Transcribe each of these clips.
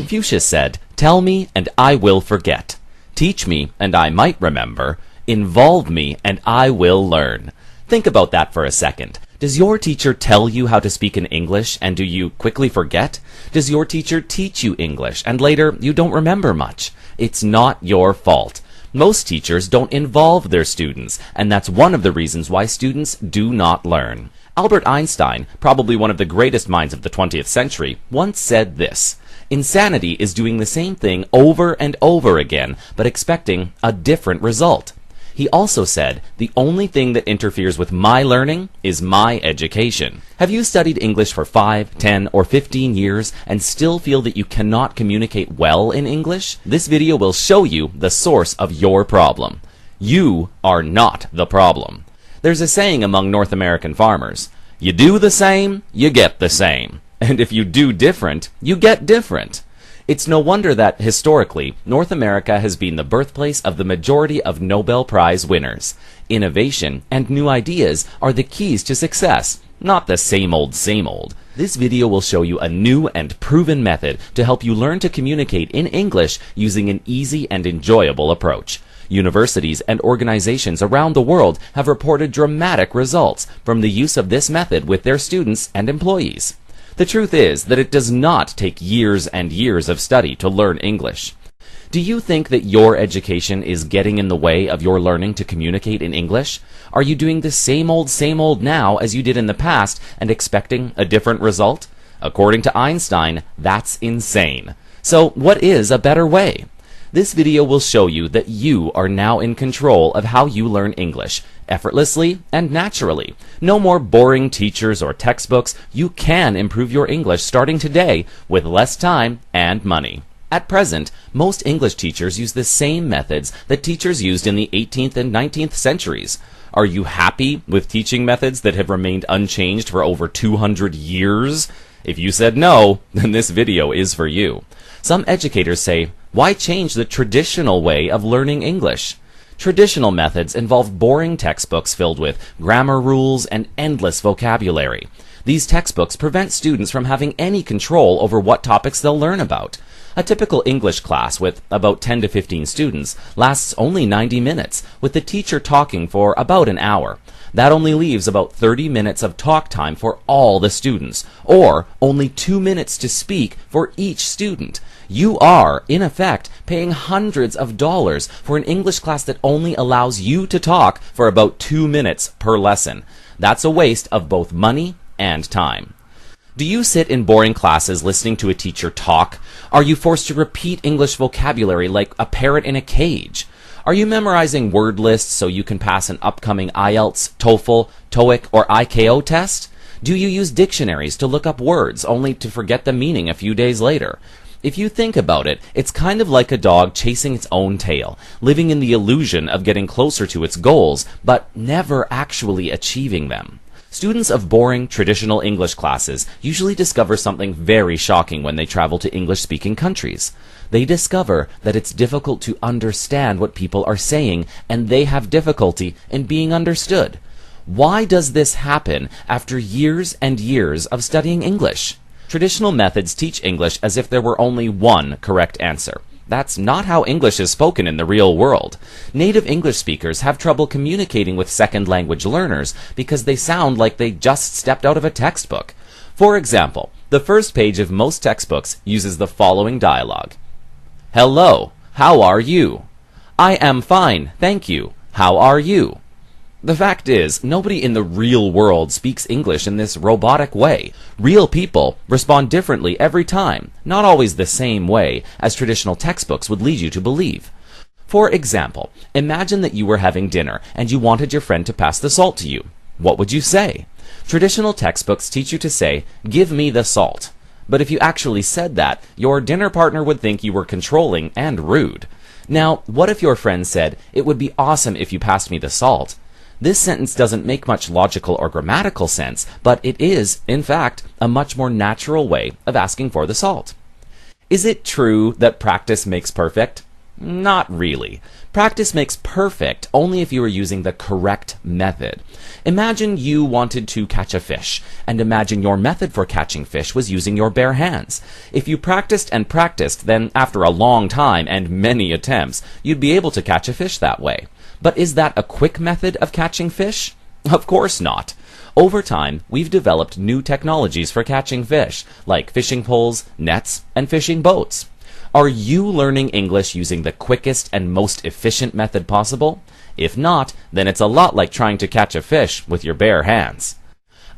Confucius said, "Tell me, and I will forget. Teach me, and I might remember. Involve me, and I will learn." Think about that for a second. Does your teacher tell you how to speak in English, and do you quickly forget? Does your teacher teach you English, and later you don't remember much? It's not your fault. Most teachers don't involve their students, and that's one of the reasons why students do not learn. Albert Einstein, probably one of the greatest minds of the 20th century, once said this: "Insanity is doing the same thing over and over again, but expecting a different result." He also said, "The only thing that interferes with my learning is my education." Have you studied English for 5, 10, or 15 years and still feel that you cannot communicate well in English? This video will show you the source of your problem. You are not the problem. There's a saying among North American farmers: you do the same, you get the same. And if you do different, you get different. It's no wonder that, historically, North America has been the birthplace of the majority of Nobel Prize winners. Innovation and new ideas are the keys to success, not the same old, same old. This video will show you a new and proven method to help you learn to communicate in English using an easy and enjoyable approach. Universities and organizations around the world have reported dramatic results from the use of this method with their students and employees. The truth is that it does not take years and years of study to learn English. Do you think that your education is getting in the way of your learning to communicate in English? Are you doing the same old now as you did in the past and expecting a different result? According to Einstein, that's insane. So what is a better way? This video will show you that you are now in control of how you learn English, effortlessly and naturally. No more boring teachers or textbooks. You can improve your English starting today with less time and money. At present, most English teachers use the same methods that teachers used in the 18th and 19th centuries. Are you happy with teaching methods that have remained unchanged for over 200 years? If you said no, then this video is for you. Some educators say, why change the traditional way of learning English? Traditional methods involve boring textbooks filled with grammar rules and endless vocabulary. These textbooks prevent students from having any control over what topics they'll learn about. A typical English class with about 10 to 15 students lasts only 90 minutes, with the teacher talking for about an hour. That only leaves about 30 minutes of talk time for all the students, or only 2 minutes to speak for each student. You are, in effect, paying hundreds of dollars for an English class that only allows you to talk for about 2 minutes per lesson. That's a waste of both money and time. Do you sit in boring classes listening to a teacher talk? Are you forced to repeat English vocabulary like a parrot in a cage? Are you memorizing word lists so you can pass an upcoming IELTS, TOEFL, TOEIC, or IKO test? Do you use dictionaries to look up words only to forget the meaning a few days later? If you think about it, it's kind of like a dog chasing its own tail, living in the illusion of getting closer to its goals, but never actually achieving them. Students of boring, traditional English classes usually discover something very shocking when they travel to English-speaking countries. They discover that it's difficult to understand what people are saying, and they have difficulty in being understood. Why does this happen after years and years of studying English? Traditional methods teach English as if there were only one correct answer. That's not how English is spoken in the real world. Native English speakers have trouble communicating with second language learners because they sound like they just stepped out of a textbook. For example, the first page of most textbooks uses the following dialogue. Hello, how are you? I am fine, thank you. How are you? The fact is, nobody in the real world speaks English in this robotic way. Real people respond differently every time, not always the same way as traditional textbooks would lead you to believe. For example, imagine that you were having dinner and you wanted your friend to pass the salt to you. What would you say? Traditional textbooks teach you to say, "Give me the salt." But if you actually said that, your dinner partner would think you were controlling and rude. Now, what if your friend said, "It would be awesome if you passed me the salt"? This sentence doesn't make much logical or grammatical sense, but it is, in fact, a much more natural way of asking for the salt. Is it true that practice makes perfect? Not really. Practice makes perfect only if you are using the correct method. Imagine you wanted to catch a fish, and imagine your method for catching fish was using your bare hands. If you practiced and practiced, then after a long time and many attempts, you'd be able to catch a fish that way. But is that a quick method of catching fish? Of course not. Over time, we've developed new technologies for catching fish, like fishing poles, nets, and fishing boats. Are you learning English using the quickest and most efficient method possible? If not, then it's a lot like trying to catch a fish with your bare hands.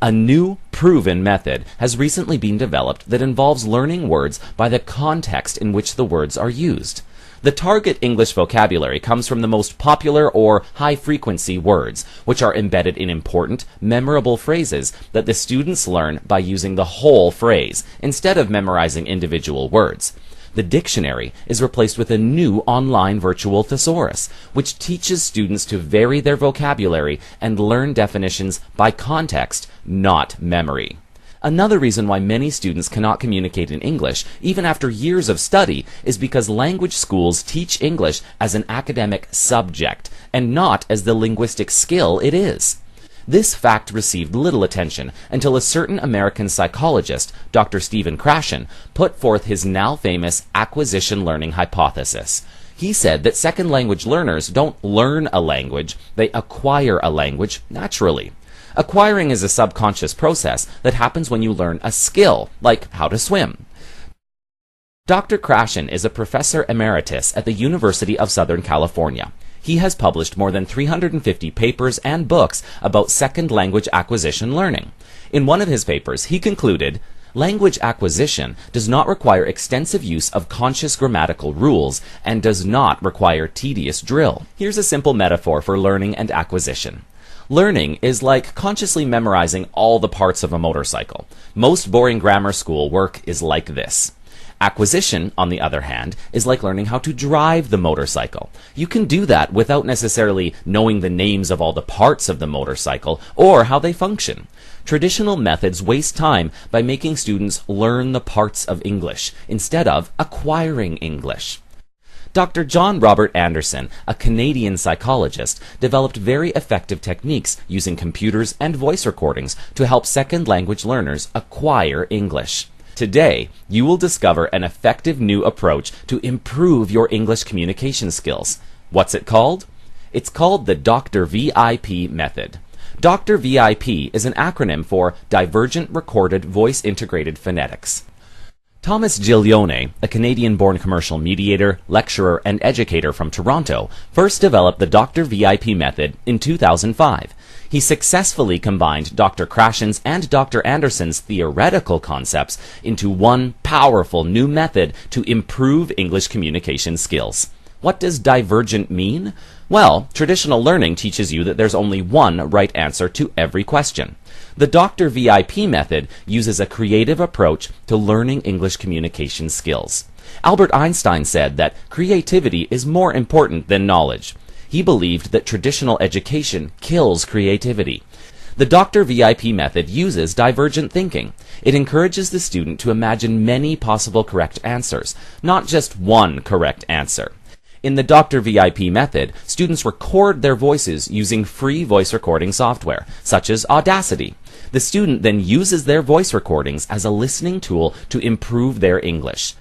A new, proven method has recently been developed that involves learning words by the context in which the words are used. The target English vocabulary comes from the most popular or high-frequency words, which are embedded in important, memorable phrases that the students learn by using the whole phrase, instead of memorizing individual words. The dictionary is replaced with a new online virtual thesaurus, which teaches students to vary their vocabulary and learn definitions by context, not memory. Another reason why many students cannot communicate in English, even after years of study, is because language schools teach English as an academic subject, and not as the linguistic skill it is. This fact received little attention until a certain American psychologist, Dr. Stephen Krashen, put forth his now famous acquisition learning hypothesis. He said that second language learners don't learn a language, they acquire a language naturally. Acquiring is a subconscious process that happens when you learn a skill, like how to swim. Dr. Krashen is a professor emeritus at the University of Southern California. He has published more than 350 papers and books about second language acquisition learning. In one of his papers, he concluded, language acquisition does not require extensive use of conscious grammatical rules and does not require tedious drill. Here's a simple metaphor for learning and acquisition. Learning is like consciously memorizing all the parts of a motorcycle. Most boring grammar school work is like this. Acquisition, on the other hand, is like learning how to drive the motorcycle. You can do that without necessarily knowing the names of all the parts of the motorcycle or how they function. Traditional methods waste time by making students learn the parts of English instead of acquiring English. Dr. John Robert Anderson, a Canadian psychologist, developed very effective techniques using computers and voice recordings to help second language learners acquire English. Today, you will discover an effective new approach to improve your English communication skills. What's it called? It's called the Dr. VIP method. Dr. VIP is an acronym for Divergent Recorded Voice Integrated Phonetics. Thomas Giglione, a Canadian-born commercial mediator, lecturer, and educator from Toronto, first developed the Dr. VIP method in 2005. He successfully combined Dr. Krashen's and Dr. Anderson's theoretical concepts into one powerful new method to improve English communication skills. What does divergent mean? Well, traditional learning teaches you that there's only one right answer to every question. The Dr. VIP method uses a creative approach to learning English communication skills. Albert Einstein said that creativity is more important than knowledge. He believed that traditional education kills creativity. The Dr. VIP method uses divergent thinking. It encourages the student to imagine many possible correct answers, not just one correct answer. In the Dr. VIP method, students record their voices using free voice recording software, such as Audacity. The student then uses their voice recordings as a listening tool to improve their English.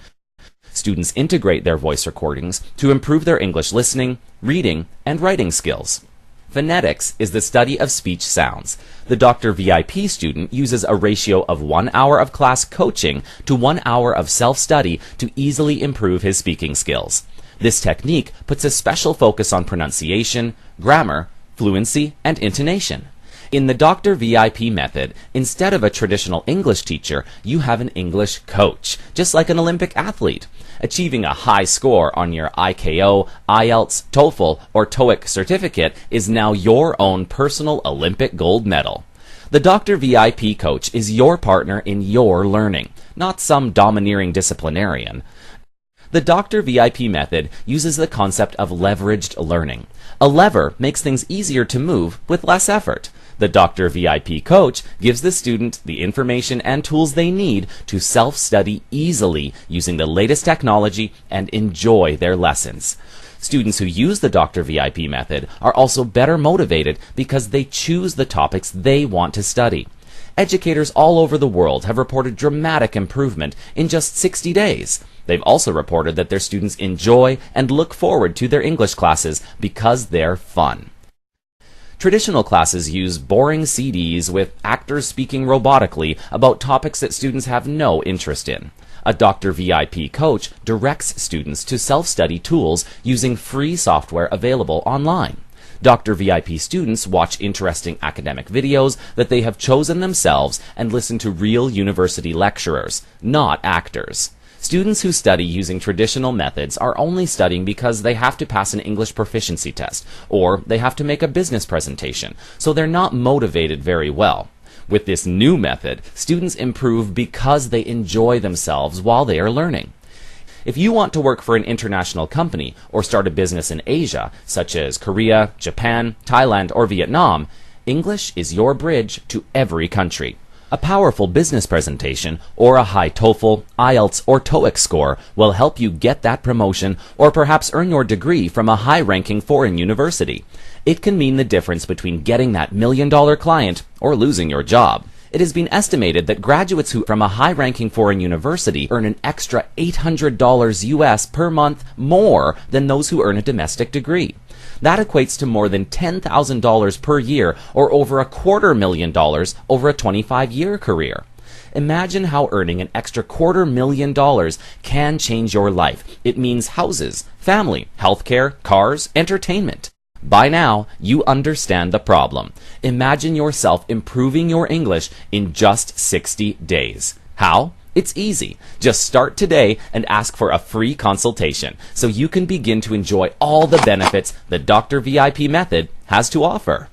Students integrate their voice recordings to improve their English listening, reading, and writing skills. Phonetics is the study of speech sounds. The Dr. VIP student uses a ratio of 1 hour of class coaching to 1 hour of self-study to easily improve his speaking skills. This technique puts a special focus on pronunciation, grammar, fluency, and intonation. In the Dr. VIP method, instead of a traditional English teacher, you have an English coach, just like an Olympic athlete. Achieving a high score on your IKO, IELTS, TOEFL, or TOEIC certificate is now your own personal Olympic gold medal. The Dr. VIP coach is your partner in your learning, not some domineering disciplinarian. The Dr. VIP method uses the concept of leveraged learning. A lever makes things easier to move with less effort. The Dr. VIP coach gives the student the information and tools they need to self-study easily using the latest technology and enjoy their lessons. Students who use the Dr. VIP method are also better motivated because they choose the topics they want to study. Educators all over the world have reported dramatic improvement in just 60 days. They've also reported that their students enjoy and look forward to their English classes because they're fun. Traditional classes use boring CDs with actors speaking robotically about topics that students have no interest in. A Dr. VIP coach directs students to self-study tools using free software available online. Dr. VIP students watch interesting academic videos that they have chosen themselves and listen to real university lecturers, not actors. Students who study using traditional methods are only studying because they have to pass an English proficiency test, or they have to make a business presentation, so they're not motivated very well. With this new method, students improve because they enjoy themselves while they are learning. If you want to work for an international company or start a business in Asia, such as Korea, Japan, Thailand, or Vietnam, English is your bridge to every country. A powerful business presentation or a high TOEFL, IELTS, or TOEIC score will help you get that promotion or perhaps earn your degree from a high-ranking foreign university. It can mean the difference between getting that million-dollar client or losing your job. It has been estimated that graduates who from a high-ranking foreign university earn an extra $800 US per month more than those who earn a domestic degree. That equates to more than $10,000 per year or over $250,000 over a 25-year career. Imagine how earning an extra $250,000 can change your life. It means houses, family, healthcare, cars, entertainment. By now, you understand the problem. Imagine yourself improving your English in just 60 days. How? It's easy. Just start today and ask for a free consultation so you can begin to enjoy all the benefits the Dr. VIP method has to offer.